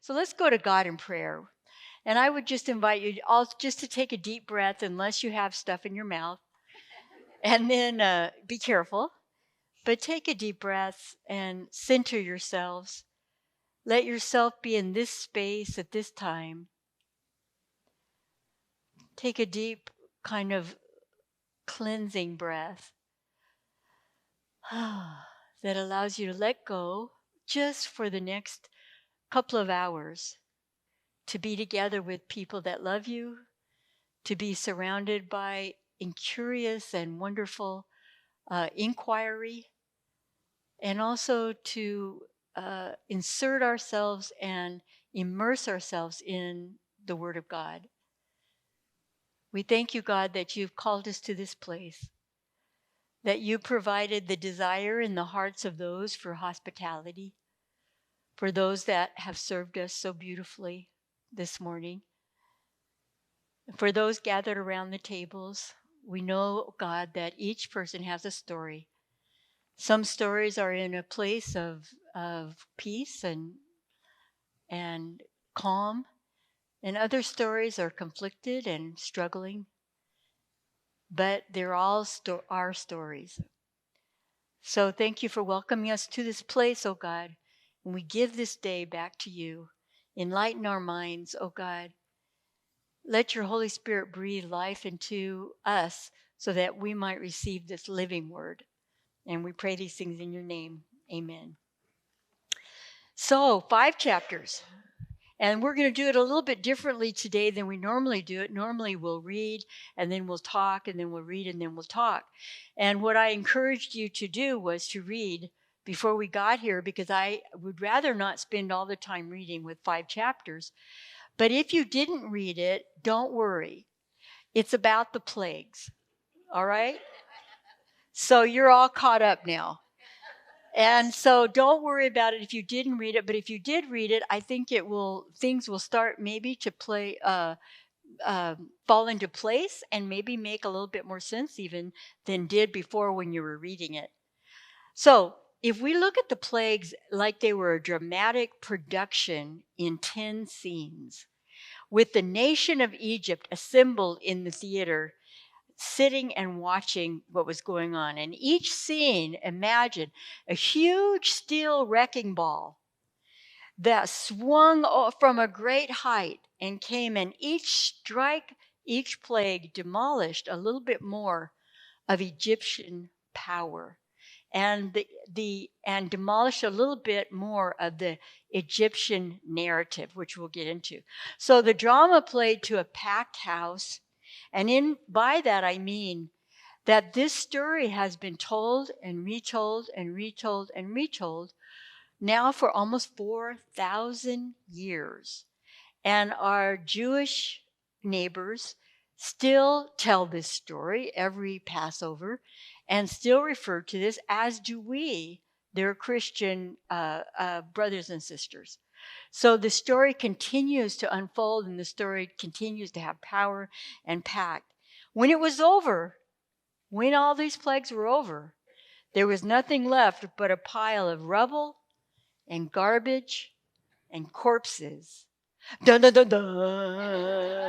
So let's go to God in prayer. And I would just invite you all just to take a deep breath, unless you have stuff in your mouth. And then be careful, but take a deep breath and center yourselves. Let yourself be in this space at this time. Take a deep kind of cleansing breath that allows you to let go just for the next couple of hours, to be together with people that love you, to be surrounded by curious and wonderful inquiry, and also to insert ourselves and immerse ourselves in the Word of God. We thank you, God, that you've called us to this place, that you provided the desire in the hearts of those for hospitality, for those that have served us so beautifully this morning. For those gathered around the tables, we know, God, that each person has a story. Some stories are in a place of peace and calm, and other stories are conflicted and struggling. But they're all our stories. So thank you for welcoming us to this place, oh God. And we give this day back to you. Enlighten our minds, oh God. Let your Holy Spirit breathe life into us so that we might receive this living word. And we pray these things in your name. Amen. So, 5 chapters. And we're going to do it a little bit differently today than we normally do it. Normally we'll read and then we'll talk and then we'll read and then we'll talk. And what I encouraged you to do was to read before we got here, because I would rather not spend all the time reading with 5 chapters. But if you didn't read it, don't worry. It's about the plagues. All right? So you're all caught up now. And so don't worry about it if you didn't read it. But if you did read it, I think things will start maybe to fall into place and maybe make a little bit more sense even than did before when you were reading it. So if we look at the plagues like they were a dramatic production in 10 scenes, with the nation of Egypt assembled in the theater, sitting and watching what was going on. And each scene, imagine a huge steel wrecking ball that swung from a great height and came, and each strike, each plague demolished a little bit more of Egyptian power, and and demolished a little bit more of the Egyptian narrative, which we'll get into. So the drama played to a packed house, and by that I mean that this story has been told and retold and retold and retold now for almost 4,000 years. And our Jewish neighbors still tell this story every Passover and still refer to this, as do we, their Christian brothers and sisters. So the story continues to unfold, and the story continues to have power and pact. When it was over, when all these plagues were over, there was nothing left but a pile of rubble and garbage and corpses. Dun, dun, dun, dun.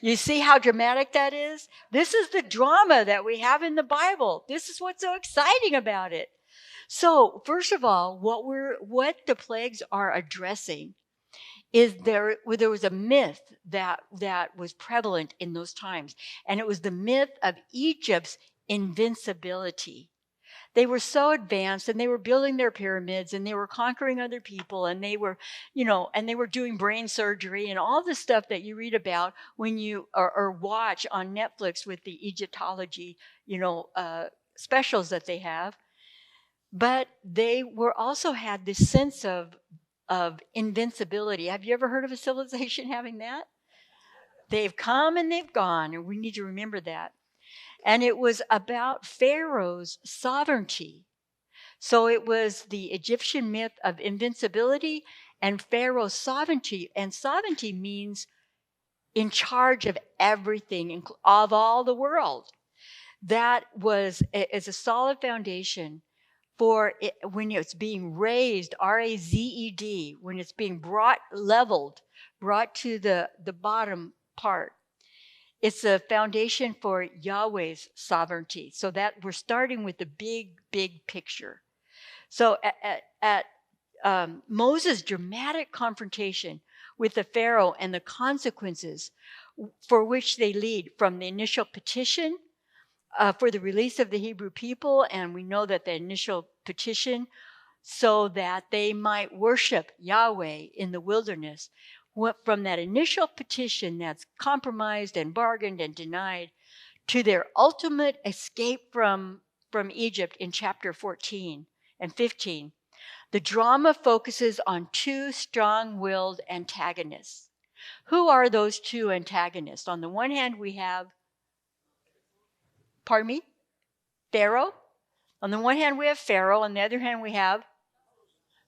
You see how dramatic that is? This is the drama that we have in the Bible. This is what's so exciting about it. So, first of all, what the plagues are addressing is there was a myth that was prevalent in those times, and it was the myth of Egypt's invincibility. They were so advanced, and they were building their pyramids, and they were conquering other people, and they were, and they were doing brain surgery and all the stuff that you read about when you or watch on Netflix with the Egyptology, specials that they have. But they were also had this sense of invincibility. Have you ever heard of a civilization having that? They've come and they've gone, and we need to remember that. And it was about Pharaoh's sovereignty. So it was the Egyptian myth of invincibility and Pharaoh's sovereignty. And sovereignty means in charge of everything, of all the world. That is a solid foundation for it, when it's being raised, R-A-Z-E-D, when it's being brought to the bottom part. It's a foundation for Yahweh's sovereignty. So that we're starting with the big picture. So at Moses' dramatic confrontation with the Pharaoh and the consequences for which they lead, from the initial petition for the release of the Hebrew people, and we know that the initial petition so that they might worship Yahweh in the wilderness, from that initial petition that's compromised and bargained and denied, to their ultimate escape from Egypt in chapter 14 and 15. The drama focuses on two strong-willed antagonists. Who are those two antagonists? On the one hand, we have, pardon me, Pharaoh. On the one hand, we have Pharaoh. On the other hand, we have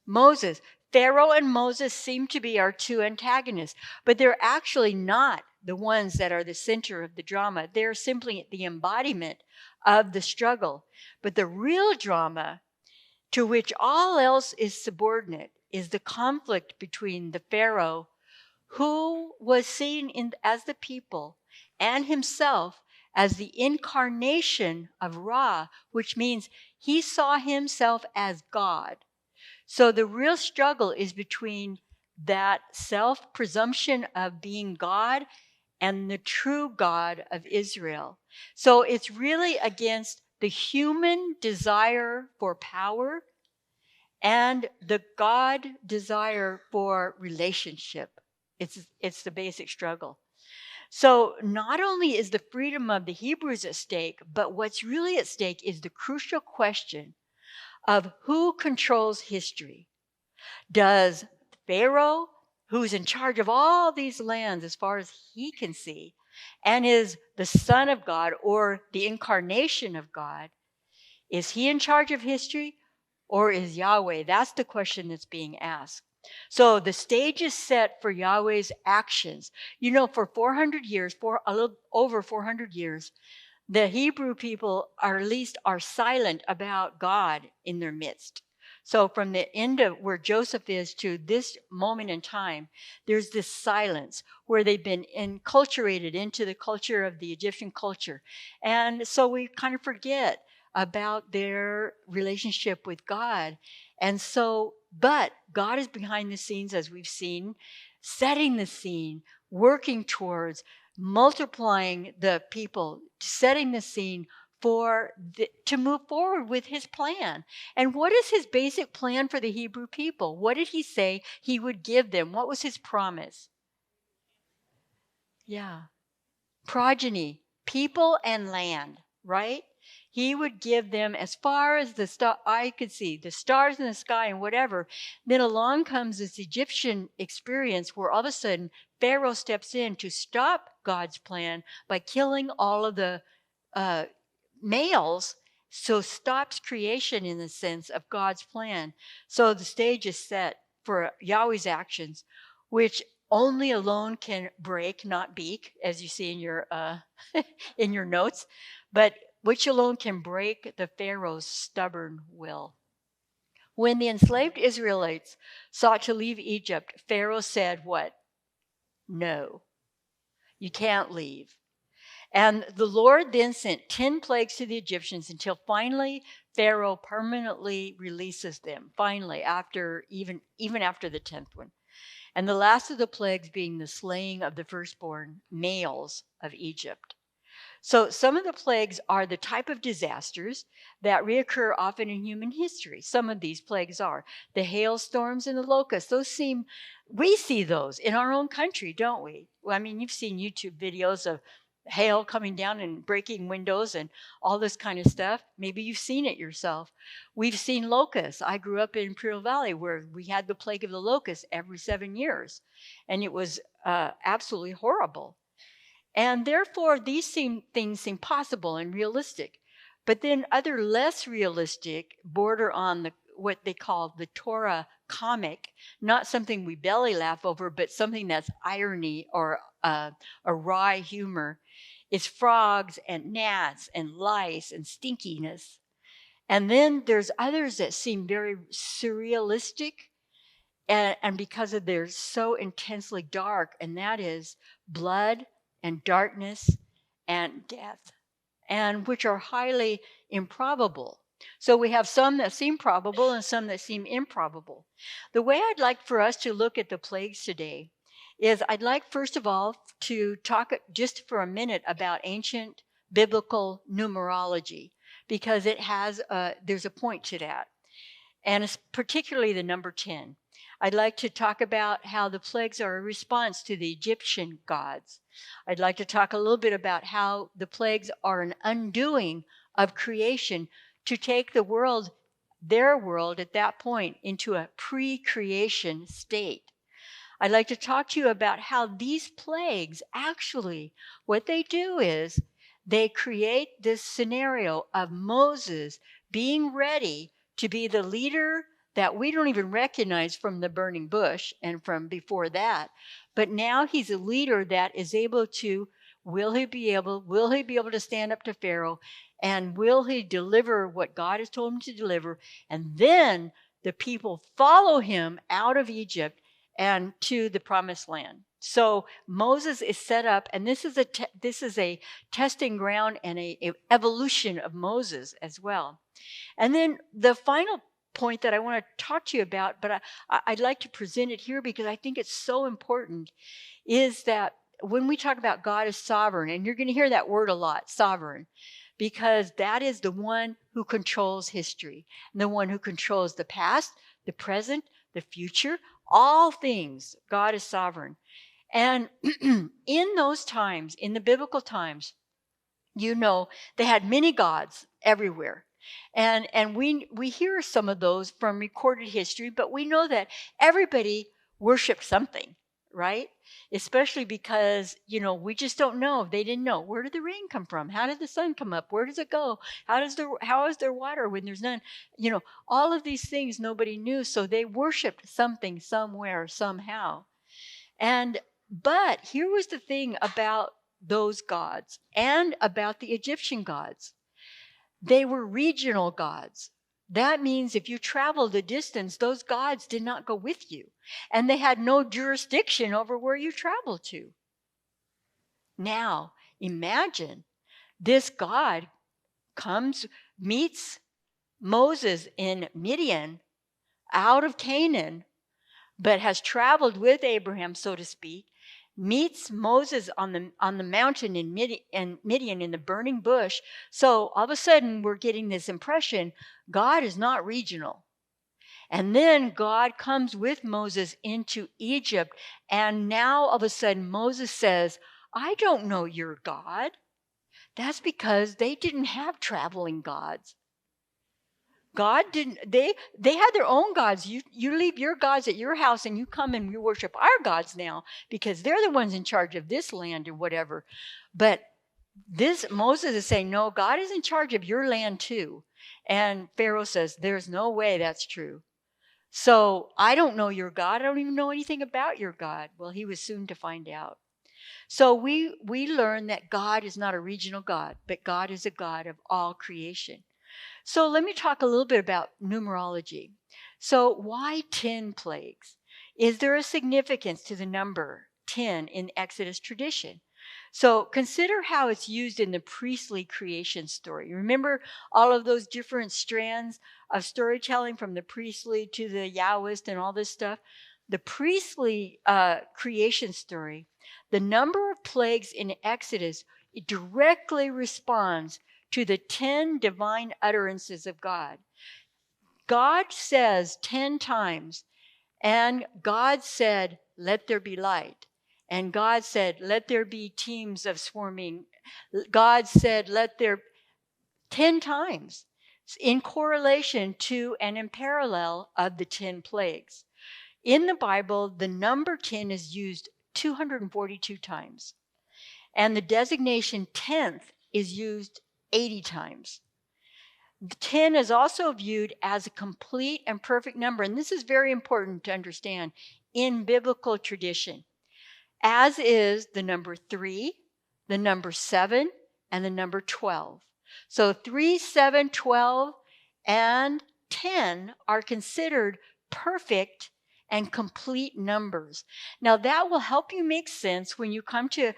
Moses. Pharaoh and Moses seem to be our two antagonists, but they're actually not the ones that are the center of the drama. They're simply the embodiment of the struggle. But the real drama, to which all else is subordinate, is the conflict between the Pharaoh, who was seen as the people, and himself as the incarnation of Ra, which means he saw himself as God. So the real struggle is between that self-presumption of being God and the true God of Israel. So it's really against the human desire for power and the God desire for relationship. It's the basic struggle. So not only is the freedom of the Hebrews at stake, but what's really at stake is the crucial question of who controls history. Does Pharaoh, who's in charge of all these lands as far as he can see, and is the Son of God or the incarnation of God, is he in charge of history, or is Yahweh? That's the question that's being asked. So the stage is set for Yahweh's actions. You know, for 400 years, for a little over 400 years, the Hebrew people are silent about God in their midst. So from the end of where Joseph is to this moment in time, there's this silence where they've been enculturated into the culture of the Egyptian culture. And so we kind of forget about their relationship with God. And so, but God is behind the scenes, as we've seen, setting the scene, working towards multiplying the people, setting the scene to move forward with his plan. And what is his basic plan for the Hebrew people? What did he say he would give them? What was his promise? Yeah. Progeny, people and land, right? He would give them as far as the eye could see, the stars in the sky and whatever. Then along comes this Egyptian experience where all of a sudden Pharaoh steps in to stop God's plan by killing all of the males, so stops creation in the sense of God's plan. So the stage is set for Yahweh's actions, which only alone can break, not beak, as you see in your in your notes, but which alone can break the Pharaoh's stubborn will. When the enslaved Israelites sought to leave Egypt, Pharaoh said what? No, you can't leave. And the Lord then sent 10 plagues to the Egyptians until finally Pharaoh permanently releases them, finally, even after the 10th one. And the last of the plagues being the slaying of the firstborn males of Egypt. So some of the plagues are the type of disasters that reoccur often in human history. Some of these plagues are the hailstorms and the locusts. We see those in our own country, don't we? Well, I mean, you've seen YouTube videos of hail coming down and breaking windows and all this kind of stuff. Maybe you've seen it yourself. We've seen locusts. I grew up in Imperial Valley where we had the plague of the locusts every 7 years. And it was absolutely horrible. And therefore, these things seem possible and realistic. But then other less realistic border on what they call the Torah comic, not something we belly laugh over, but something that's irony or a wry humor. It's frogs and gnats and lice and stinkiness. And then there's others that seem very surrealistic, and because of they're so intensely dark, and that is blood and darkness and death, and which are highly improbable. So we have some that seem probable and some that seem improbable. The way I'd like for us to look at the plagues today is I'd like, first of all, to talk just for a minute about ancient biblical numerology, because there's a point to that, and it's particularly the number 10. I'd like to talk about how the plagues are a response to the Egyptian gods. I'd like to talk a little bit about how the plagues are an undoing of creation to take the world, their world at that point, into a pre-creation state. I'd like to talk to you about how these plagues actually, what they do is they create this scenario of Moses being ready to be the leader that we don't even recognize from the burning bush and from before that. But now he's a leader that is able to, will he be able to stand up to Pharaoh, and will he deliver what God has told him to deliver? And then the people follow him out of Egypt and to the promised land. So Moses is set up, and this is a testing ground and a evolution of Moses as well. And then the final point that I want to talk to you about, but I'd like to present it here because I think it's so important, is that when we talk about God as sovereign, and you're going to hear that word a lot, sovereign, because that is the one who controls history, and the one who controls the past, the present, the future, all things. God is sovereign. And in those times, in the biblical times, they had many gods everywhere. And we hear some of those from recorded history, but we know that everybody worshiped something, right? Especially because, we just don't know. They didn't know. Where did the rain come from? How did the sun come up? Where does it go? How is there water when there's none? All of these things nobody knew. So they worshiped something somewhere, somehow. But here was the thing about those gods and about the Egyptian gods. They were regional gods. That means if you traveled a distance, those gods did not go with you, and they had no jurisdiction over where you traveled to. Now, imagine this God meets Moses in Midian, out of Canaan, but has traveled with Abraham, so to speak, meets Moses on the mountain in Midian in the burning bush. So all of a sudden we're getting this impression God is not regional. And then God comes with Moses into Egypt, and now all of a sudden Moses says, I don't know your God. That's because they didn't have traveling gods. God didn't, they had their own gods. You leave your gods at your house and you come and you worship our gods now because they're the ones in charge of this land or whatever. But Moses is saying, no, God is in charge of your land too. And Pharaoh says, there's no way that's true. So I don't know your God. I don't even know anything about your God. Well, he was soon to find out. So we learn that God is not a regional God, but God is a God of all creation. So let me talk a little bit about numerology. So why 10 plagues? Is there a significance to the number 10 in Exodus tradition? So consider how it's used in the priestly creation story. Remember all of those different strands of storytelling, from the priestly to the Yahwist and all this stuff? The priestly creation story, the number of plagues in Exodus, it directly responds to the 10 divine utterances of God. God says 10 times, and God said, let there be light. And God said, let there be teams of swarming. God said, let there, 10 times, in correlation to and in parallel of the 10 plagues. In the Bible, the number 10 is used 242 times. And the designation 10th is used 80 times. 10 is also viewed as a complete and perfect number, and this is very important to understand in biblical tradition, as is the number 3, the number 7, and the number 12. So 3, 7, 12, and 10 are considered perfect and complete numbers. Now that will help you make sense when you come to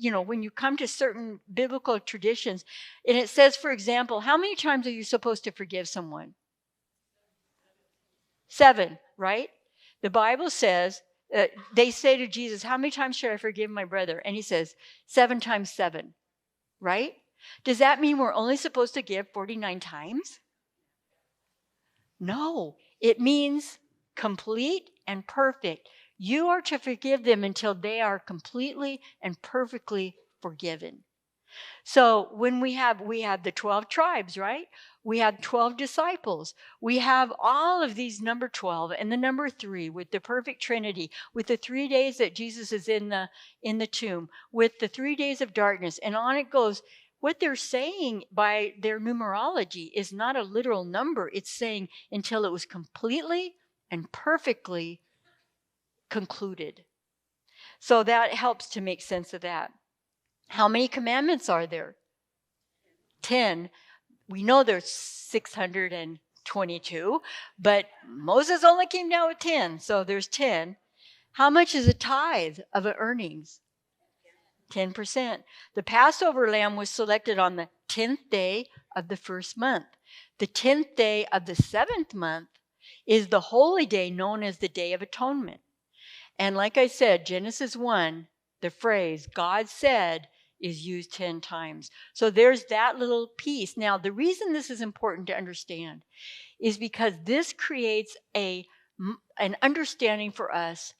when you come to certain biblical traditions. And it says, for example, how many times are you supposed to forgive someone? 7, right? The Bible says, they say to Jesus, how many times should I forgive my brother? And he says, 7 times 7, right? Does that mean we're only supposed to give 49 times? No, it means complete and perfect. You are to forgive them until they are completely and perfectly forgiven. So when we have the 12 tribes, right? We have 12 disciples. We have all of these number 12 and the number 3 with the perfect Trinity, with the 3 days that Jesus is in the tomb, with the 3 days of darkness, and on it goes. What they're saying by their numerology is not a literal number. It's saying until it was completely and perfectly concluded. So that helps to make sense of that. How many commandments are there? 10. We know there's 622, but Moses only came down with 10, so there's 10. How much is a tithe of the earnings? 10%. The Passover lamb was selected on the 10th day of the first month. The 10th day of the 7th month is the holy day known as the Day of Atonement. And like I said, Genesis 1, the phrase God said is used 10 times. So there's that little piece. Now, the reason this is important to understand is because this creates an understanding for us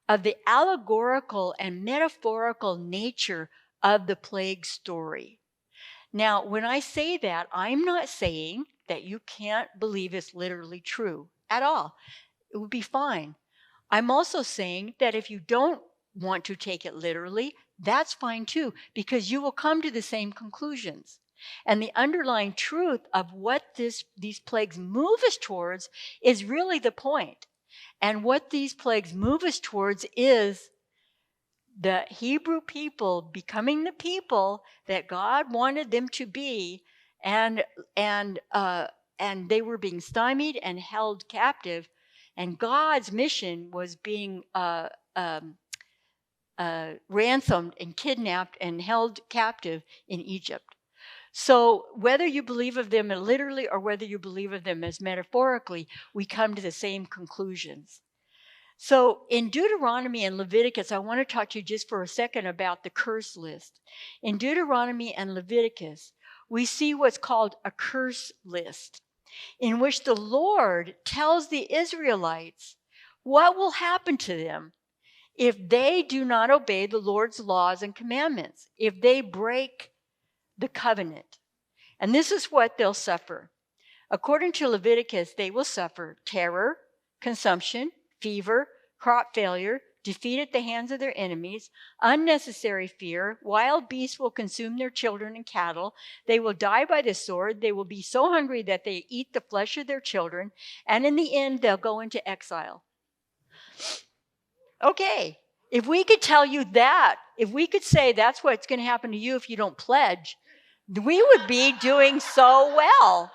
of the allegorical and metaphorical nature of the plague story. Now, when I say that, I'm not saying that you can't believe it's literally true at all. It would be fine. I'm also saying that if you don't want to take it literally, that's fine too, because you will come to the same conclusions. And the underlying truth of what these plagues move us towards is really the point. And what these plagues move us towards is the Hebrew people becoming the people that God wanted them to be, and they were being stymied and held captive, and God's mission was being ransomed and kidnapped and held captive in Egypt. So whether you believe of them literally or whether you believe of them as metaphorically, we come to the same conclusions. So in Deuteronomy and Leviticus, I want to talk to you just for a second about the curse list. In Deuteronomy and Leviticus, we see what's called a curse list, in which the Lord tells the Israelites what will happen to them if they do not obey the Lord's laws and commandments, if they break the covenant. And this is what they'll suffer. According to Leviticus, they will suffer terror, consumption, fever, crop failure, defeat at the hands of their enemies, unnecessary fear. Wild beasts will consume their children and cattle. They will die by the sword. They will be so hungry that they eat the flesh of their children. And in the end, they'll go into exile. Okay, if we could tell you that, if we could say that's what's going to happen to you if you don't pledge, we would be doing so well.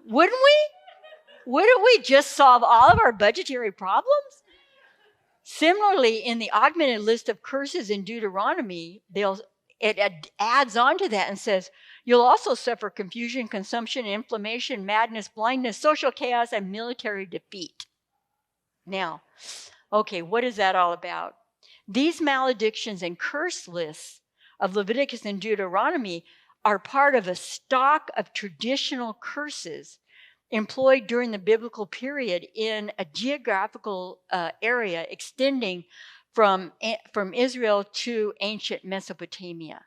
Wouldn't we? Wouldn't we just solve all of our budgetary problems? Similarly, in the augmented list of curses in Deuteronomy, it adds on to that and says, you'll also suffer confusion, consumption, inflammation, madness, blindness, social chaos, and military defeat. Now, okay, what is that all about? These maledictions and curse lists of Leviticus and Deuteronomy are part of a stock of traditional curses employed during the biblical period in a geographical area extending from Israel to ancient Mesopotamia.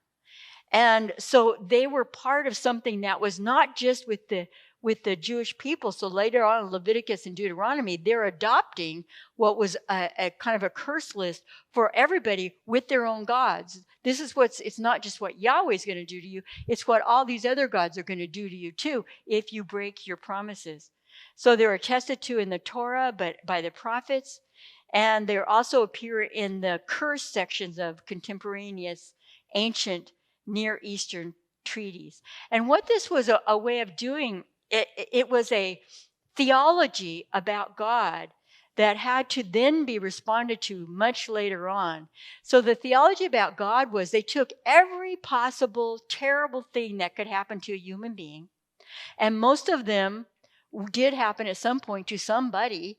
And so they were part of something that was not just with the Jewish people. So later on in Leviticus and Deuteronomy, they're adopting what was a kind of a curse list for everybody with their own gods. This is it's not just what Yahweh's going to do to you, it's what all these other gods are going to do to you too if you break your promises. So they're attested to in the Torah, but by the prophets, and they also appear in the curse sections of contemporaneous ancient Near Eastern treaties. And what this was a way of doing it was a theology about God that had to then be responded to much later on. So the theology about God was they took every possible terrible thing that could happen to a human being, and most of them did happen at some point to somebody.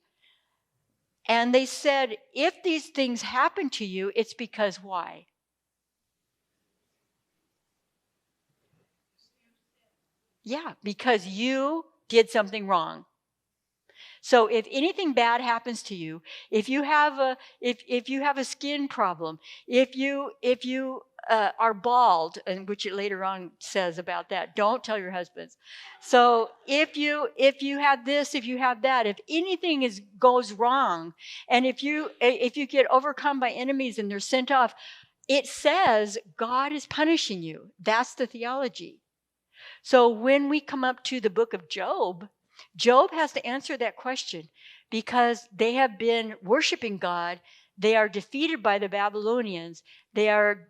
And they said, if these things happen to you, it's because why? Yeah, because you did something wrong. So if anything bad happens to you, if you have a skin problem, if you are bald, and which it later on says about that, don't tell your husbands. So if you have this, if you have that, if anything goes wrong, and if you get overcome by enemies and they're sent off, it says God is punishing you. That's the theology. So when we come up to the book of Job, Job has to answer that question because they have been worshiping God. They are defeated by the Babylonians. They are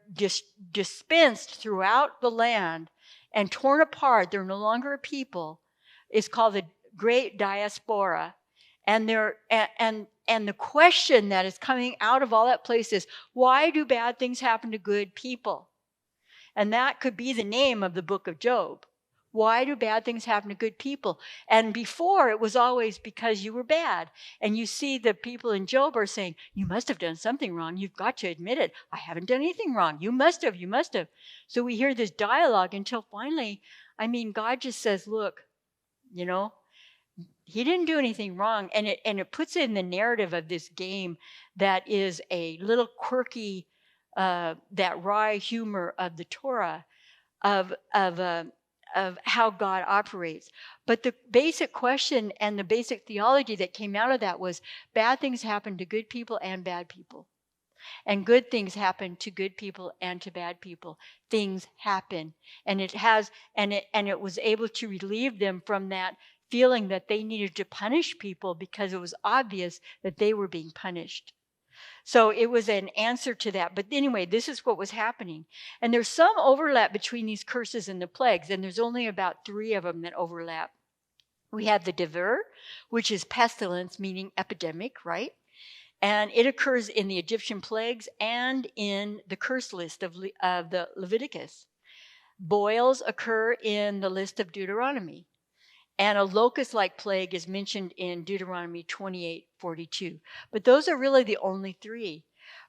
dispensed throughout the land and torn apart. They're no longer a people. It's called the Great Diaspora. And the question that is coming out of all that place is, why do bad things happen to good people? And that could be the name of the book of Job. Why do bad things happen to good people? And before, it was always because you were bad. And you see the people in Job are saying, you must have done something wrong. You've got to admit it. I haven't done anything wrong. You must have. You must have. So we hear this dialogue until finally, God just says, look, he didn't do anything wrong. And it puts it in the narrative of this game that is a little quirky, that wry humor of the Torah, of how God operates. But the basic question and the basic theology that came out of that was bad things happen to good people and bad people. And good things happen to good people and to bad people. Things happen. And it was able to relieve them from that feeling that they needed to punish people because it was obvious that they were being punished. So it was an answer to that. But anyway, this is what was happening. And there's some overlap between these curses and the plagues, and there's only about 3 of them that overlap. We have the dever, which is pestilence, meaning epidemic, right? And it occurs in the Egyptian plagues and in the curse list of the Leviticus. Boils occur in the list of Deuteronomy. And a locust-like plague is mentioned in Deuteronomy 28:42. But those are really the only 3.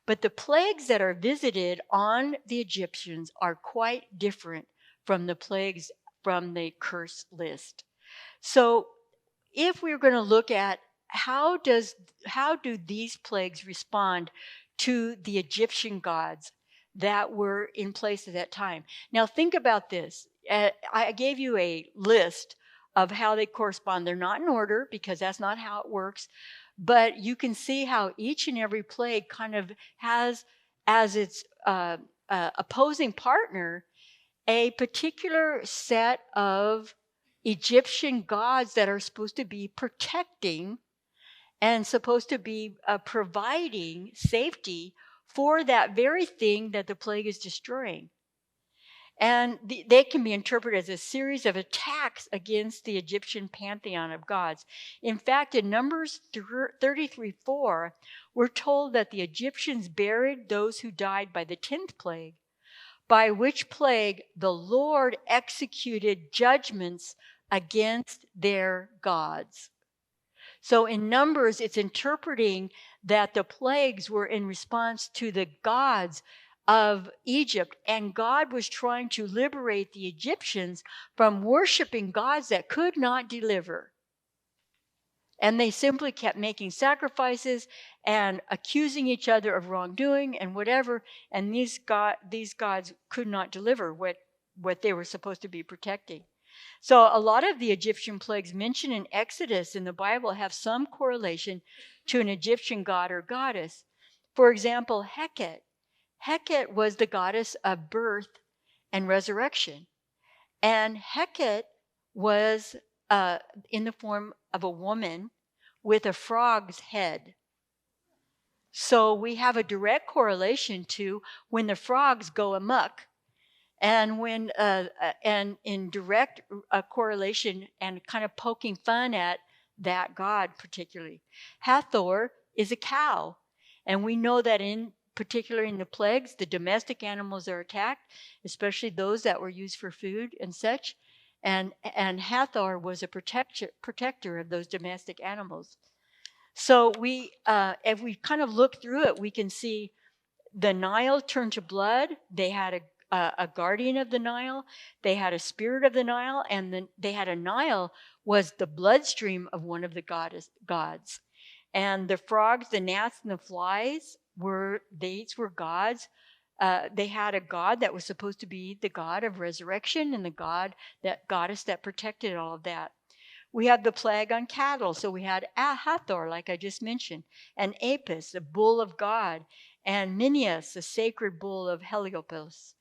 But the plagues that are visited on the Egyptians are quite different from the plagues from the curse list. So if we're going to look at how do these plagues respond to the Egyptian gods that were in place at that time? Now think about this. I gave you a list of how they correspond. They're not in order because that's not how it works, but you can see how each and every plague kind of has as its opposing partner a particular set of Egyptian gods that are supposed to be protecting and supposed to be providing safety for that very thing that the plague is destroying. And they can be interpreted as a series of attacks against the Egyptian pantheon of gods. In fact, in Numbers 33:4, we're told that the Egyptians buried those who died by the 10th plague, by which plague the Lord executed judgments against their gods. So in Numbers, it's interpreting that the plagues were in response to the gods of Egypt, and God was trying to liberate the Egyptians from worshiping gods that could not deliver. And they simply kept making sacrifices and accusing each other of wrongdoing and whatever, and these gods could not deliver what they were supposed to be protecting. So a lot of the Egyptian plagues mentioned in Exodus in the Bible have some correlation to an Egyptian god or goddess. For example, Hecate. Hecate was the goddess of birth and resurrection. And Hecate was in the form of a woman with a frog's head. So we have a direct correlation to when the frogs go amok And when and in direct correlation and kind of poking fun at that god particularly, Hathor is a cow, and we know that in particular in the plagues, the domestic animals are attacked, especially those that were used for food and such. And Hathor was a protector of those domestic animals. So we, if we kind of look through it, we can see the Nile turned to blood. They had a guardian of the Nile. They had a spirit of the Nile, and then they had a Nile was the bloodstream of one of the gods. And the frogs, the gnats, and the flies these were gods. They had a god that was supposed to be the god of resurrection and the goddess that protected all of that. We had the plague on cattle. So we had Hathor, like I just mentioned, and Apis, the bull of God, and Minyas, the sacred bull of Heliopos.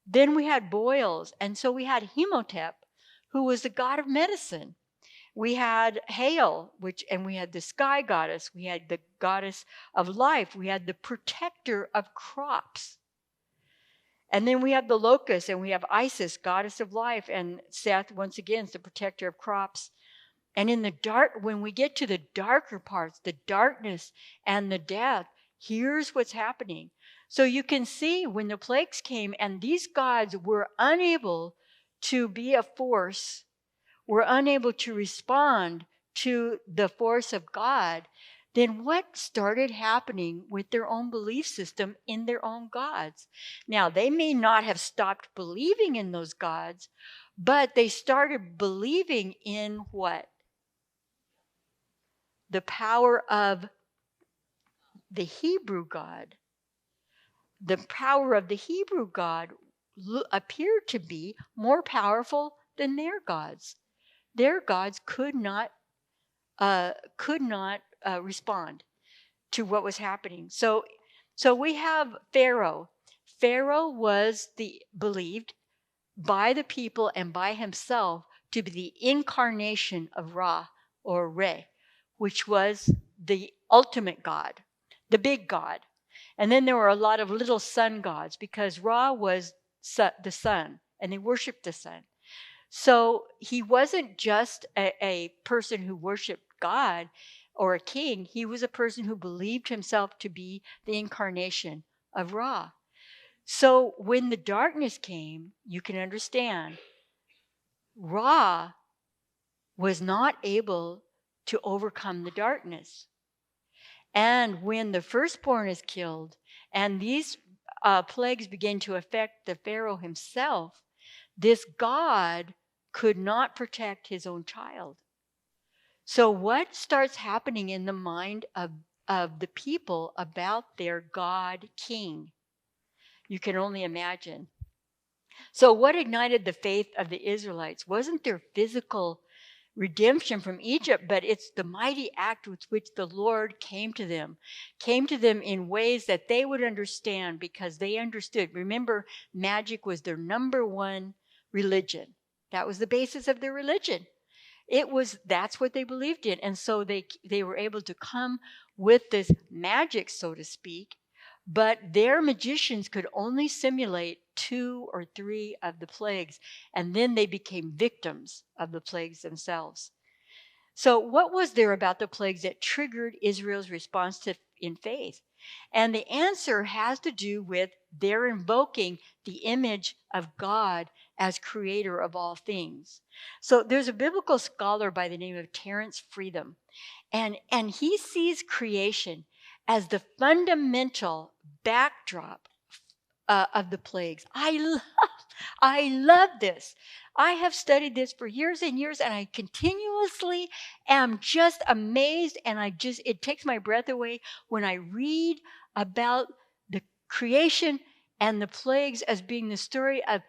Then we had boils. And so we had Hemotep, who was the god of medicine. We had hail, and we had the sky goddess. We had the goddess of life. We had the protector of crops. And then we have the locust, and we have Isis, goddess of life, and Seth, once again, is the protector of crops. And in the dark, when we get to the darker parts, the darkness and the death, here's what's happening. So you can see when the plagues came and these gods were unable to be a force, were unable to respond to the force of God, then what started happening with their own belief system in their own gods? Now, they may not have stopped believing in those gods, but they started believing in what? The power of the Hebrew God. The power of the Hebrew God appeared to be more powerful than their gods. Their gods could not respond to what was happening. So we have Pharaoh. Pharaoh was believed by the people and by himself to be the incarnation of Ra or Re, which was the ultimate God, the big God. And then there were a lot of little sun gods because Ra was the sun and they worshiped the sun. So he wasn't just a person who worshiped God or a king. He was a person who believed himself to be the incarnation of Ra. So when the darkness came, you can understand, Ra was not able to overcome the darkness. And when the firstborn is killed and these plagues begin to affect the Pharaoh himself, this God could not protect his own child. So what starts happening in the mind of the people about their God king? You can only imagine. So what ignited the faith of the Israelites wasn't their physical redemption from Egypt, but it's the mighty act with which the Lord came to them in ways that they would understand because they understood. Remember, magic was their number one religion. That was the basis of their religion. That's what they believed in. And so they were able to come with this magic, so to speak, but their magicians could only simulate 2 or 3 of the plagues, and then they became victims of the plagues themselves. So what was there about the plagues that triggered Israel's response in faith? And the answer has to do with their invoking the image of God as creator of all things. So there's a biblical scholar by the name of Terence Freedom, and he sees creation as the fundamental backdrop of the plagues. I love this. I have studied this for years and years, and I continuously am just amazed, and it takes my breath away when I read about the creation and the plagues as being the story of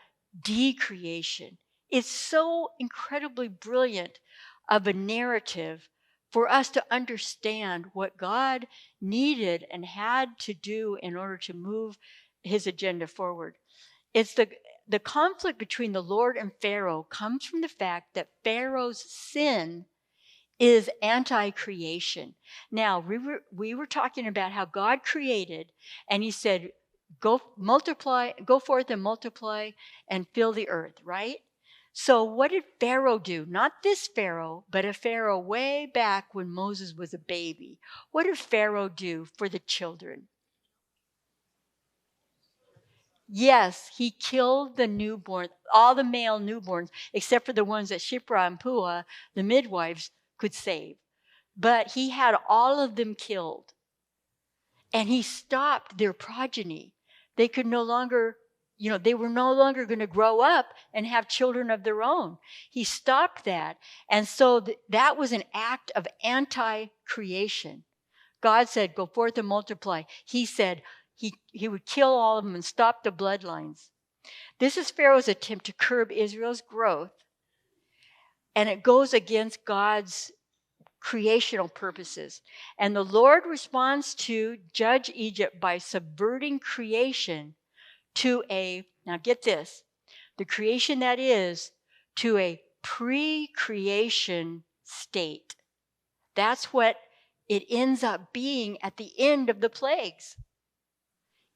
decreation. It's so incredibly brilliant of a narrative for us to understand what God needed and had to do in order to move his agenda forward. It's the conflict between the Lord and Pharaoh comes from the fact that Pharaoh's sin is anti-creation. Now, we were talking about how God created, and he said, go forth and multiply and fill the earth, right? So what did Pharaoh do? Not this Pharaoh, but a Pharaoh way back when Moses was a baby. What did Pharaoh do for the children? Yes, he killed the newborn, all the male newborns, except for the ones that Shiphrah and Puah, the midwives, could save. But he had all of them killed. And he stopped their progeny. They could no longer, they were no longer going to grow up and have children of their own. He stopped that. And so that was an act of anti-creation. God said, go forth and multiply. He said he would kill all of them and stop the bloodlines. This is Pharaoh's attempt to curb Israel's growth. And it goes against God's creational purposes. And the Lord responds to judge Egypt by subverting creation to now get this, the creation that is, to a pre-creation state. That's what it ends up being at the end of the plagues.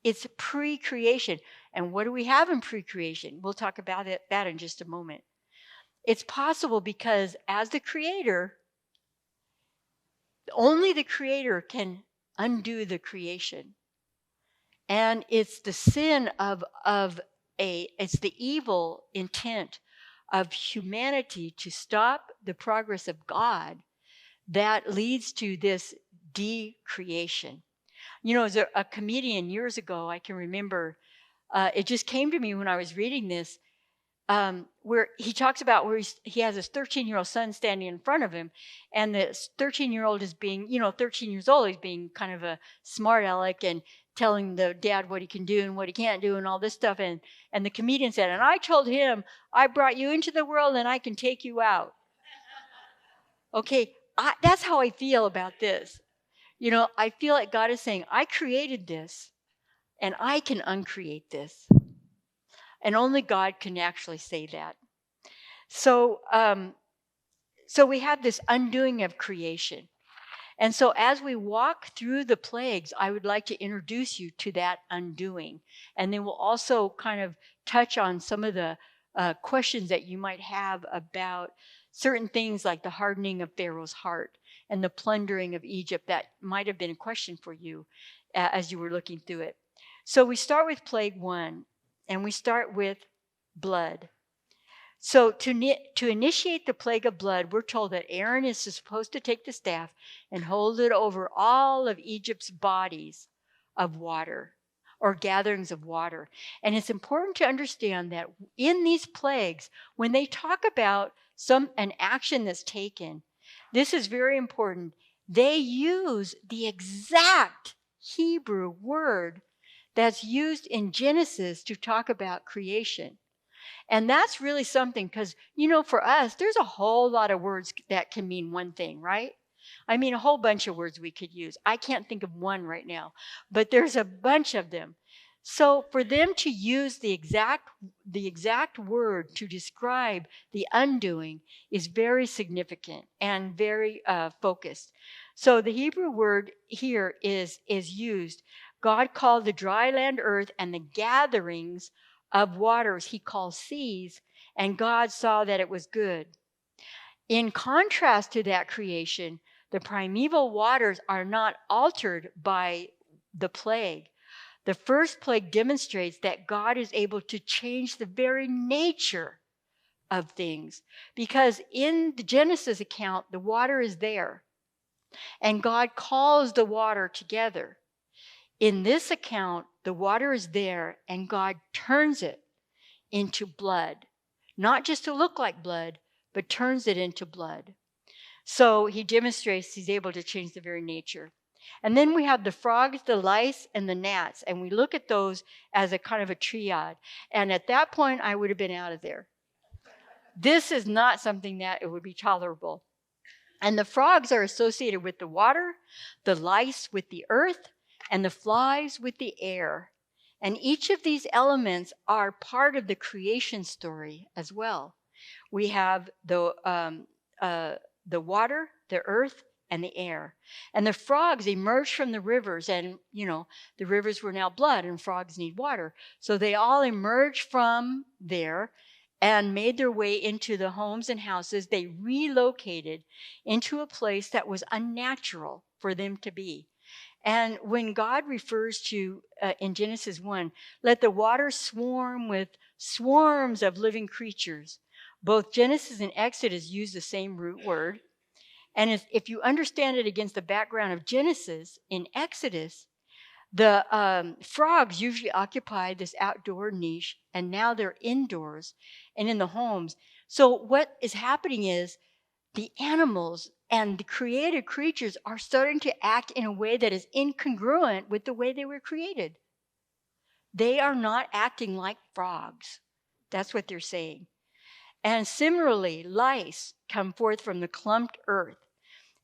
It's pre-creation. And what do we have in pre-creation? We'll talk about that in just a moment. It's possible because as the creator, only the creator can undo the creation. And it's the sin it's the evil intent of humanity to stop the progress of God that leads to this decreation. As a comedian years ago, I can remember, it just came to me when I was reading this, where he talks about where he has his 13-year-old son standing in front of him, and this 13-year-old is being, 13 years old, he's being kind of a smart aleck and telling the dad what he can do and what he can't do and all this stuff. And the comedian said, and I told him, I brought you into the world and I can take you out. Okay, that's how I feel about this. I feel like God is saying, I created this and I can uncreate this. And only God can actually say that. So we have this undoing of creation. And so as we walk through the plagues, I would like to introduce you to that undoing. And then we'll also kind of touch on some of the questions that you might have about certain things like the hardening of Pharaoh's heart and the plundering of Egypt. That might have been a question for you as you were looking through it. So we start with plague 1, and we start with blood. So to initiate the plague of blood, we're told that Aaron is supposed to take the staff and hold it over all of Egypt's bodies of water or gatherings of water. And it's important to understand that in these plagues, when they talk about an action that's taken, this is very important. They use the exact Hebrew word that's used in Genesis to talk about creation. And that's really something because, for us, there's a whole lot of words that can mean one thing, right? I mean, a whole bunch of words we could use. I can't think of one right now, but there's a bunch of them. So for them to use the exact word to describe the undoing is very significant and very focused. So the Hebrew word here is used. God called the dry land earth and the gatherings of waters he calls seas, and God saw that it was good. In contrast to that creation, the primeval waters are not altered by the plague. The first plague demonstrates that God is able to change the very nature of things, because in the Genesis account, the water is there, and God calls the water together. In this account, the water is there, and God turns it into blood, not just to look like blood, but turns it into blood. So he demonstrates he's able to change the very nature. And then we have the frogs, the lice, and the gnats, and we look at those as a kind of a triad. And at that point, I would have been out of there. This is not something that it would be tolerable. And the frogs are associated with the water, the lice with the earth, and the flies with the air. And each of these elements are part of the creation story as well. We have the water, the earth, and the air. And the frogs emerged from the rivers, and, the rivers were now blood, and frogs need water. So they all emerged from there and made their way into the homes and houses. They relocated into a place that was unnatural for them to be. And when God refers to, in Genesis 1, let the water swarm with swarms of living creatures, both Genesis and Exodus use the same root word. And if you understand it against the background of Genesis, in Exodus, the frogs usually occupied this outdoor niche, and now they're indoors and in the homes. So what is happening is the animals and the created creatures are starting to act in a way that is incongruent with the way they were created. They are not acting like frogs. That's what they're saying. And similarly, lice come forth from the clumped earth.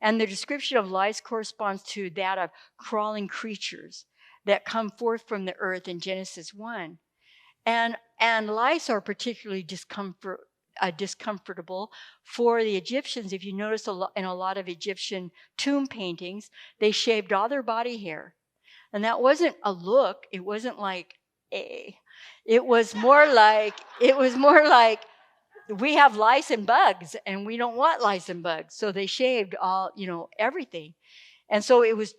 And the description of lice corresponds to that of crawling creatures that come forth from the earth in Genesis 1. And lice are particularly discomfortable for the Egyptians. If you notice in a lot of Egyptian tomb paintings, they shaved all their body hair. And that wasn't a look. It wasn't like, it was more like, we have lice and bugs, and we don't want lice and bugs. So they shaved all, everything. And so it was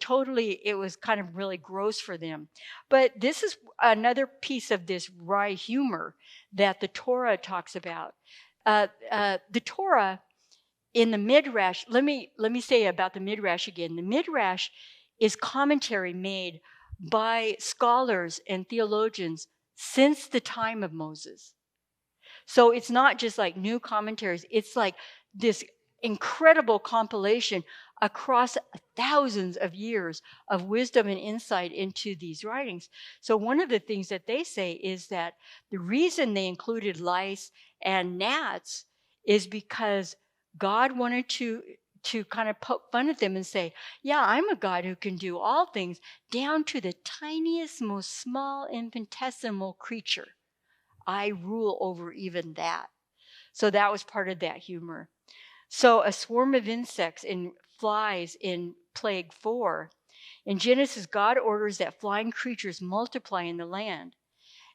kind of really gross for them. But this is another piece of this wry humor that the Torah talks about. The Torah in the Midrash, let me say about the Midrash again. The Midrash is commentary made by scholars and theologians since the time of Moses. So it's not just like new commentaries. It's like this incredible compilation across thousands of years of wisdom and insight into these writings. So one of the things that they say is that the reason they included lice and gnats is because God wanted to kind of poke fun at them and say, yeah, I'm a God who can do all things down to the tiniest, most small, infinitesimal creature. I rule over even that. So that was part of that humor. So a swarm of insects and flies in plague 4. In Genesis, God orders that flying creatures multiply in the land.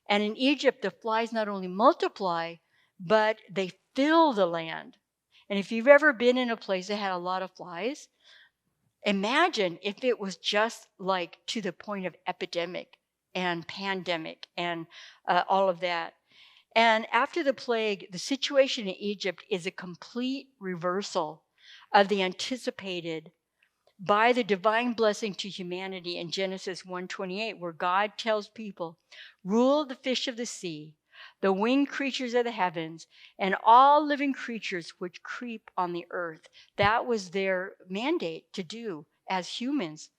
And in Egypt, the flies not only multiply, but they fill the land. And if you've ever been in a place that had a lot of flies, imagine if it was just like to the point of epidemic and pandemic and all of that. And after the plague, the situation in Egypt is a complete reversal of the anticipated by the divine blessing to humanity in Genesis 1:28, where God tells people, rule the fish of the sea, the winged creatures of the heavens, and all living creatures which creep on the earth. That was their mandate to do as humans.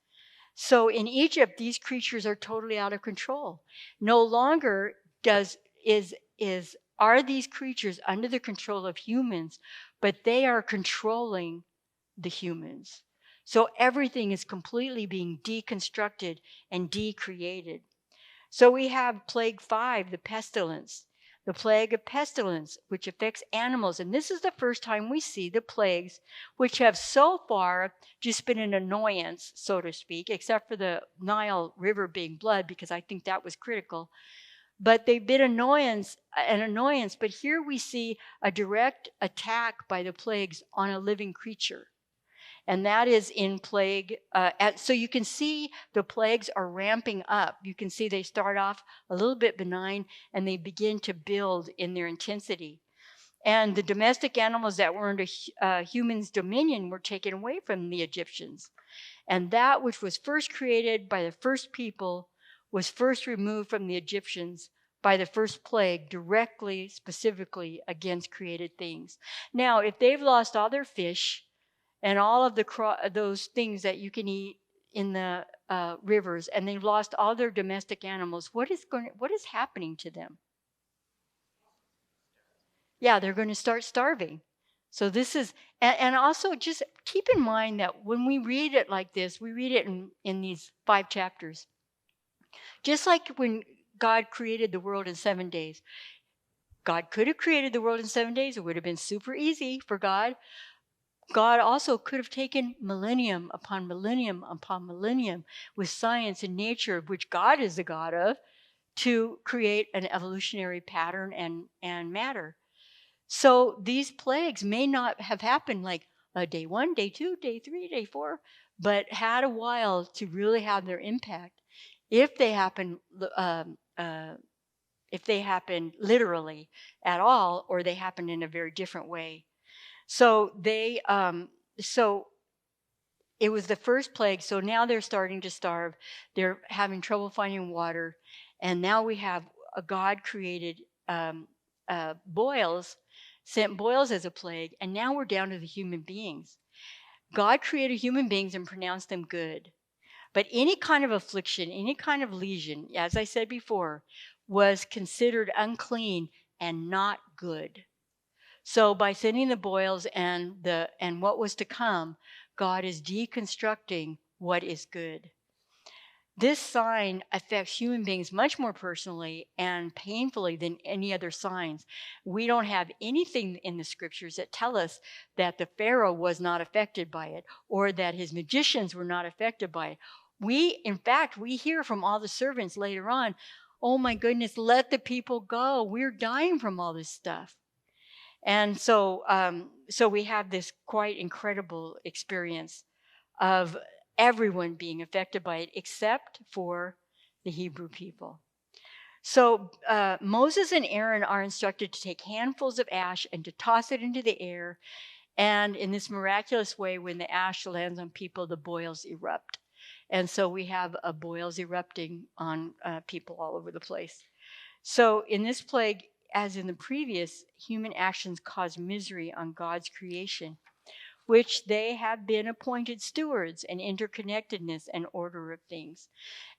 So in Egypt, these creatures are totally out of control. No longer are these creatures under the control of humans, but they are controlling the humans. So everything is completely being deconstructed and decreated. So we have plague 5, the pestilence, the plague of pestilence, which affects animals. And this is the first time we see the plagues, which have so far just been an annoyance, so to speak, except for the Nile River being blood, because I think that was critical. But they've been an annoyance. But here we see a direct attack by the plagues on a living creature. And that is in plague. So you can see the plagues are ramping up. You can see they start off a little bit benign, and they begin to build in their intensity. And the domestic animals that were under humans' dominion were taken away from the Egyptians. And that which was first created by the first people was first removed from the Egyptians by the first plague, directly, specifically against created things. Now, if they've lost all their fish and all of those things that you can eat in the rivers, and they've lost all their domestic animals, what is happening to them? Yeah, they're going to start starving. So this is, and also just keep in mind that when we read it like this, we read it in these 5 chapters. Just like when God created the world in 7 days. God could have created the world in 7 days. It would have been super easy for God. God also could have taken millennium upon millennium upon millennium with science and nature, which God is the God of, to create an evolutionary pattern and matter. So these plagues may not have happened like day 1, day 2, day 3, day 4, but had a while to really have their impact if they happen if they happen literally at all, or they happen in a very different way. So so it was the first plague. So now they're starting to starve. They're having trouble finding water, and now we have a God created boils, sent boils as a plague, and now we're down to the human beings. God created human beings and pronounced them good. But any kind of affliction, any kind of lesion, as I said before, was considered unclean and not good. So by sending the boils and what was to come, God is deconstructing what is good. This sign affects human beings much more personally and painfully than any other signs. We don't have anything in the scriptures that tell us that the Pharaoh was not affected by it or that his magicians were not affected by it. In fact, we hear from all the servants later on, oh my goodness, let the people go. We're dying from all this stuff. And so we have this quite incredible experience of everyone being affected by it except for the Hebrew people. So Moses and Aaron are instructed to take handfuls of ash and to toss it into the air. And in this miraculous way, when the ash lands on people, the boils erupt. And so we have boils erupting on people all over the place. So in this plague, as in the previous, human actions cause misery on God's creation, which they have been appointed stewards and interconnectedness and order of things.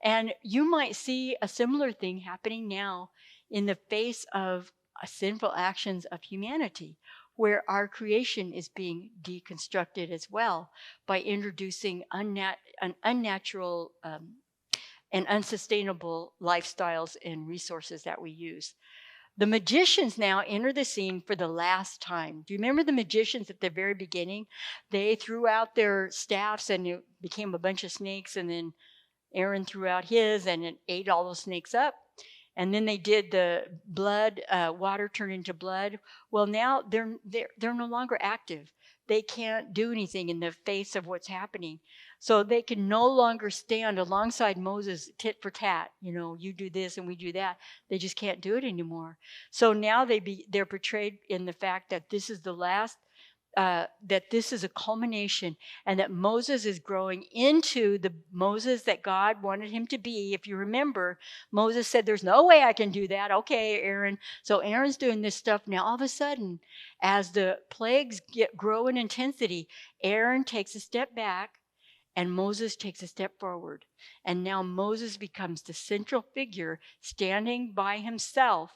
And you might see a similar thing happening now in the face of sinful actions of humanity, where our creation is being deconstructed as well by introducing unnatural and unsustainable lifestyles and resources that we use. The magicians now enter the scene for the last time. Do you remember the magicians at the very beginning? They threw out their staffs and it became a bunch of snakes, and then Aaron threw out his and it ate all those snakes up. And then they did the blood, water turned into blood. Well, now they're no longer active. They can't do anything in the face of what's happening. So they can no longer stand alongside Moses tit for tat. You know, you do this and we do that. They just can't do it anymore. So now they're portrayed in the fact that this is the last, that this is a culmination, and that Moses is growing into the Moses that God wanted him to be. If you remember, Moses said, there's no way I can do that. Okay, Aaron. So Aaron's doing this stuff. Now, all of a sudden, as the plagues grow in intensity, Aaron takes a step back and Moses takes a step forward. And now Moses becomes the central figure standing by himself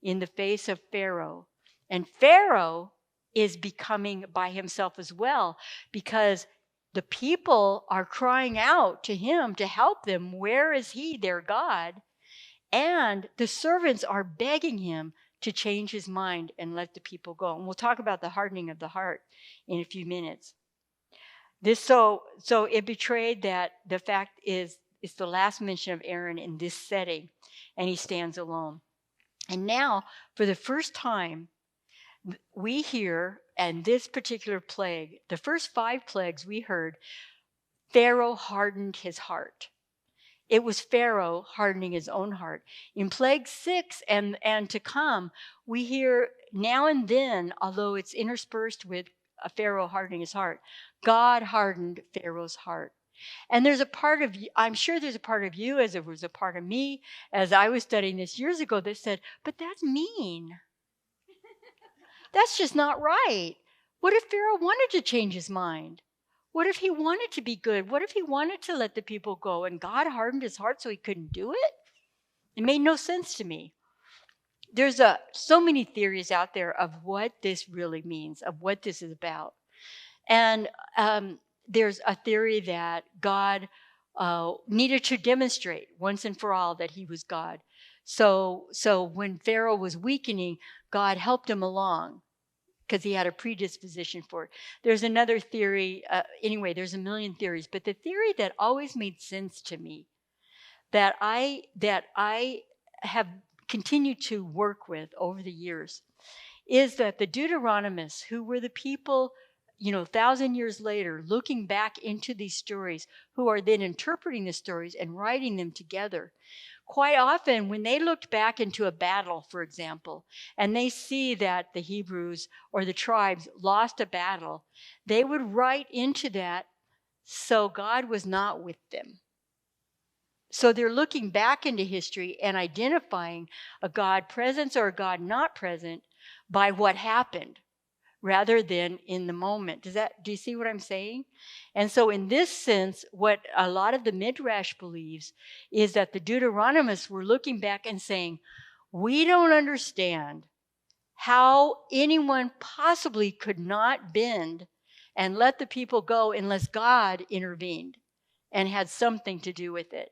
in the face of Pharaoh. And Pharaoh is becoming by himself as well, because the people are crying out to him to help them. Where is he, their God? And the servants are begging him to change his mind and let the people go. And we'll talk about the hardening of the heart in a few minutes. So it betrayed that the fact is it's the last mention of Aaron in this setting, and he stands alone. And now, for the first time, we hear, and this particular plague, the first 5 plagues we heard, Pharaoh hardened his heart. It was Pharaoh hardening his own heart. In plague 6 and to come, we hear now and then, although it's interspersed with a Pharaoh hardening his heart, God hardened Pharaoh's heart. And there's a part of you, I'm sure there's a part of you, as it was a part of me, as I was studying this years ago, that said, but that's mean. That's just not right. What if Pharaoh wanted to change his mind? What if he wanted to be good? What if he wanted to let the people go and God hardened his heart so he couldn't do it? It made no sense to me. There's so many theories out there of what this really means, of what this is about. And there's a theory that God needed to demonstrate once and for all that he was God. So when Pharaoh was weakening, God helped him along because he had a predisposition for it. There's another theory. Anyway, there's a million theories, but the theory that always made sense to me, that I have continued to work with over the years, is that the Deuteronomists, who were the people, 1,000 years later, looking back into these stories, who are then interpreting the stories and writing them together. Quite often, when they looked back into a battle, for example, and they see that the Hebrews or the tribes lost a battle, they would write into that, so God was not with them. So they're looking back into history and identifying a God present or a God not present by what happened, rather than in the moment. Do you see what I'm saying? And so in this sense, what a lot of the Midrash believes is that the Deuteronomists were looking back and saying, we don't understand how anyone possibly could not bend and let the people go unless God intervened and had something to do with it.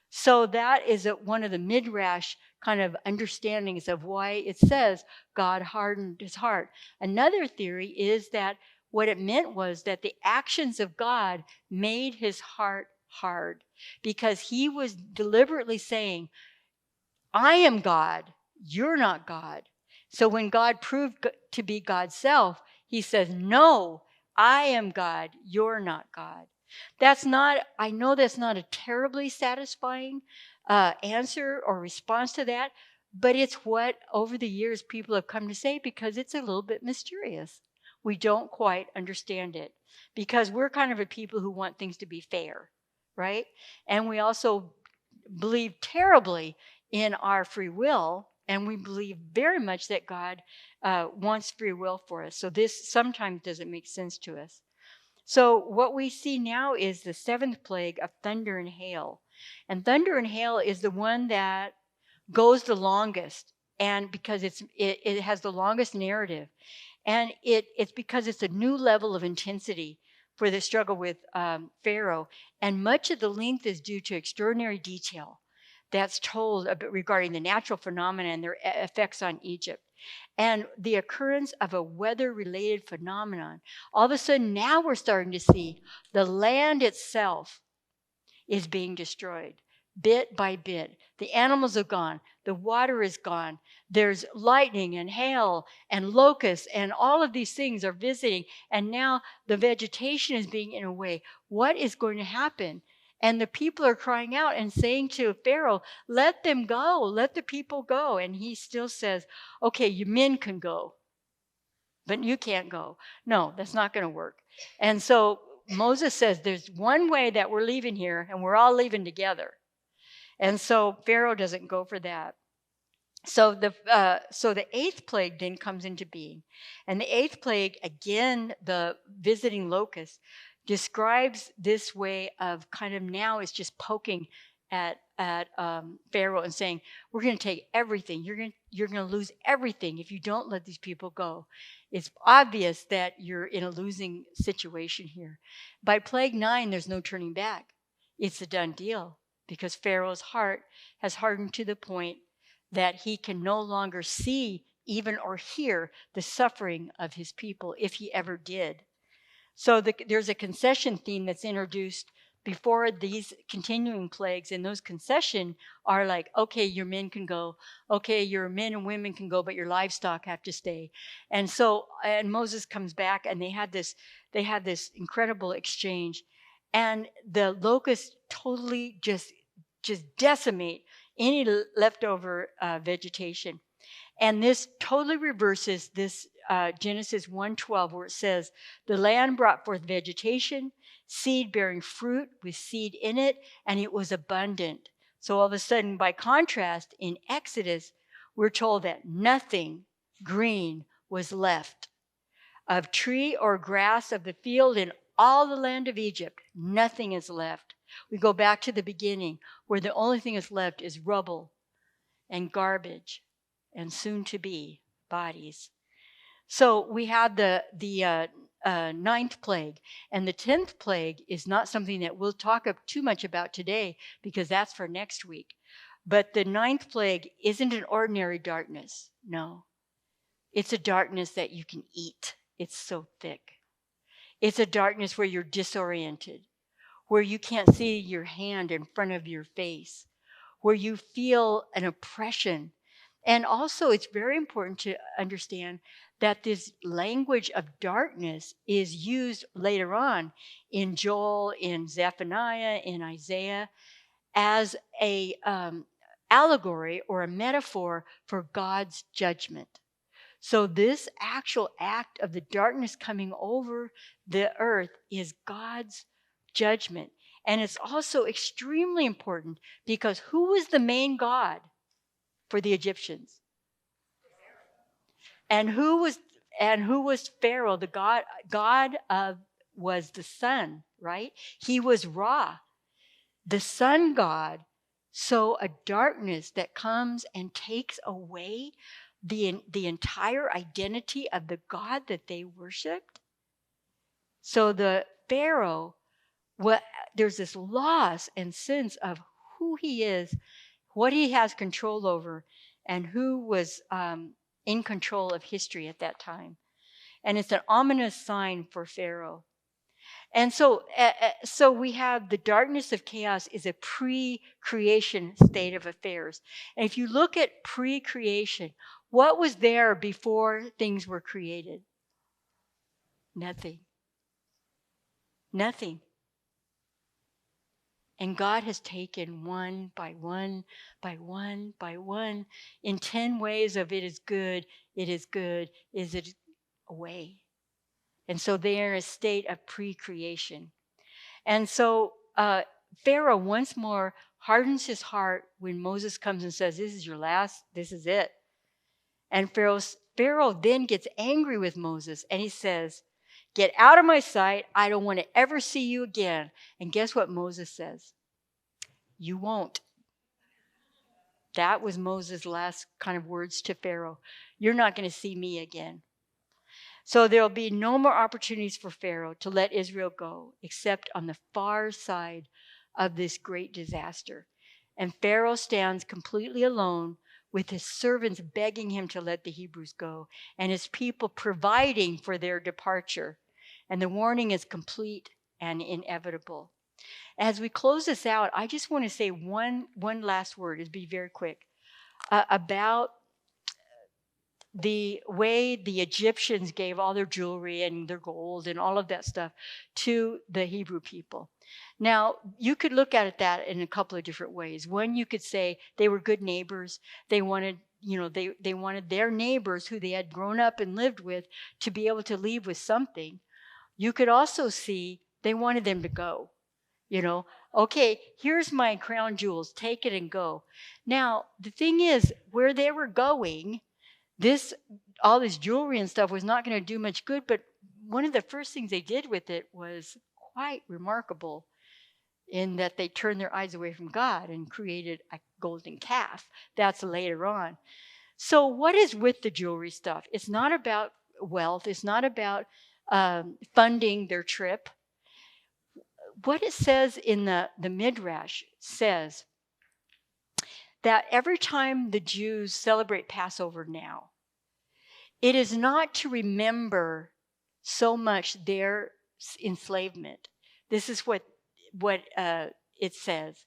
So that is one of the Midrash kind of understandings of why it says God hardened his heart. Another theory is that what it meant was that the actions of God made his heart hard, because he was deliberately saying, I am God, you're not God. So when God proved to be God's self, he says, no, I am God, you're not God. I know that's not a terribly satisfying answer or response to that, but it's what over the years people have come to say, because it's a little bit mysterious. We don't quite understand it, because we're kind of a people who want things to be fair, right? And we also believe terribly in our free will, and we believe very much that God wants free will for us. So this sometimes doesn't make sense to us. So what we see now is the seventh plague of thunder and hail. And thunder and hail is the one that goes the longest, and because it has the longest narrative. And it's because it's a new level of intensity for the struggle with Pharaoh. And much of the length is due to extraordinary detail that's told regarding the natural phenomena and their effects on Egypt. And the occurrence of a weather-related phenomenon. All of a sudden, now we're starting to see the land itself is being destroyed bit by bit. The animals are gone. The water is gone. There's lightning and hail and locusts, and all of these things are visiting. And now the vegetation is being eaten away. What is going to happen? And the people are crying out and saying to Pharaoh, let them go. Let the people go. And he still says, okay, you men can go, but you can't go. No, that's not going to work. And so Moses says, there's one way that we're leaving here, and we're all leaving together. And so Pharaoh doesn't go for that. So the eighth plague then comes into being. And the eighth plague, again, the visiting locust, describes this way of kind of now it's just poking at Pharaoh and saying, we're going to take everything. You're going to lose everything if you don't let these people go. It's obvious that you're in a losing situation here. By plague 9, there's no turning back. It's a done deal, because Pharaoh's heart has hardened to the point that he can no longer see even or hear the suffering of his people, if he ever did. So there's a concession theme that's introduced before these continuing plagues, and those concession are like, okay, your men can go, okay, your men and women can go, but your livestock have to stay. And Moses comes back, and they had this incredible exchange, and the locusts totally just decimate any leftover vegetation. And this totally reverses this Genesis 1:12, where it says, the land brought forth vegetation, seed bearing fruit with seed in it, and it was abundant. So all of a sudden, by contrast, in Exodus, we're told that nothing green was left. Of tree or grass of the field in all the land of Egypt, nothing is left. We go back to the beginning, where the only thing that's left is rubble and garbage and soon to be bodies. So we have the ninth plague, and the 10th plague is not something that we'll talk too much about today, because that's for next week. But the ninth plague isn't an ordinary darkness. No, It's a darkness that you can eat. It's so thick. It's a darkness where you're disoriented, where you can't see your hand in front of your face, where you feel an oppression. And also, it's very important to understand that this language of darkness is used later on in Joel, in Zephaniah, in Isaiah, as a allegory or a metaphor for God's judgment. So this actual act of the darkness coming over the earth is God's judgment. And it's also extremely important because who was the main god for the Egyptians? And who was Pharaoh? The god of was the sun, right? He was Ra, the sun god. So a darkness that comes and takes away the entire identity of the God that they worshiped. So the Pharaoh, there's this loss and sense of who he is, what he has control over, and who was in control of history at that time. And it's an ominous sign for Pharaoh. And so we have the darkness of chaos is a pre-creation state of affairs. And if you look at pre-creation, what was there before things were created? Nothing. Nothing. And God has taken one by one, by one, by one, in 10 ways of it is good, is it away. And so they are in a state of pre-creation. And so Pharaoh once more hardens his heart when Moses comes and says, this is your last, this is it. And Pharaoh then gets angry with Moses and he says, get out of my sight. I don't want to ever see you again. And guess what Moses says? You won't. That was Moses' last kind of words to Pharaoh. You're not going to see me again. So there'll be no more opportunities for Pharaoh to let Israel go, except on the far side of this great disaster. And Pharaoh stands completely alone with his servants begging him to let the Hebrews go, and his people providing for their departure. And the warning is complete and inevitable. As we close this out, I just want to say one last word, it'll be very quick, about the way the Egyptians gave all their jewelry and their gold and all of that stuff to the Hebrew people. Now, you could look at it that in a couple of different ways. One, you could say they were good neighbors. They wanted, they wanted their neighbors who they had grown up and lived with to be able to leave with something. You could also see they wanted them to go. Okay, here's my crown jewels. Take it and go. Now, the thing is, where they were going, all this jewelry and stuff was not going to do much good, but one of the first things they did with it was quite remarkable in that they turned their eyes away from God and created a golden calf. That's later on. So what is with the jewelry stuff? It's not about wealth. It's not about funding their trip. What it says in the Midrash says that every time the Jews celebrate Passover now, it is not to remember so much their enslavement. This is what it says.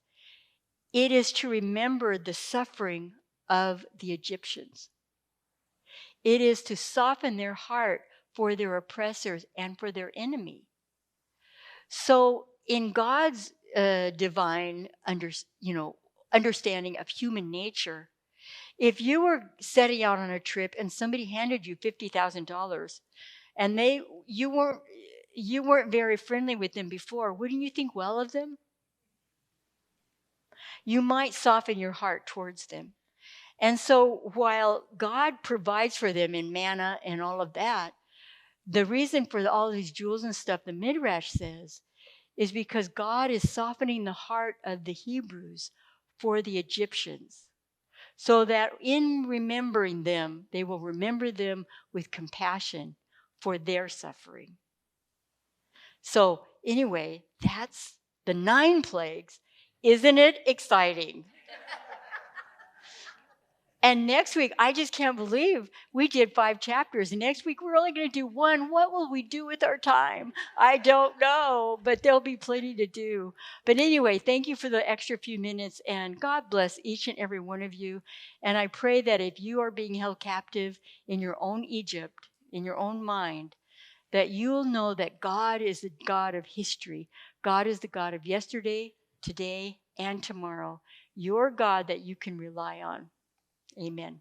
It is to remember the suffering of the Egyptians. It is to soften their heart for their oppressors and for their enemy. So in God's divine understanding of human nature, if you were setting out on a trip and somebody handed you $50,000 and you weren't very friendly with them before, wouldn't you think well of them? You might soften your heart towards them. And so while God provides for them in manna and all of that, the reason for all these jewels and stuff, the Midrash says, is because God is softening the heart of the Hebrews for the Egyptians, so that in remembering them, they will remember them with compassion for their suffering. So anyway, that's the 9 plagues. Isn't it exciting? And next week, I just can't believe we did 5 chapters. And next week, we're only going to do one. What will we do with our time? I don't know, but there'll be plenty to do. But anyway, thank you for the extra few minutes. And God bless each and every one of you. And I pray that if you are being held captive in your own Egypt, in your own mind, that you'll know that God is the God of history. God is the God of yesterday, today, and tomorrow. Your God that you can rely on. Amen.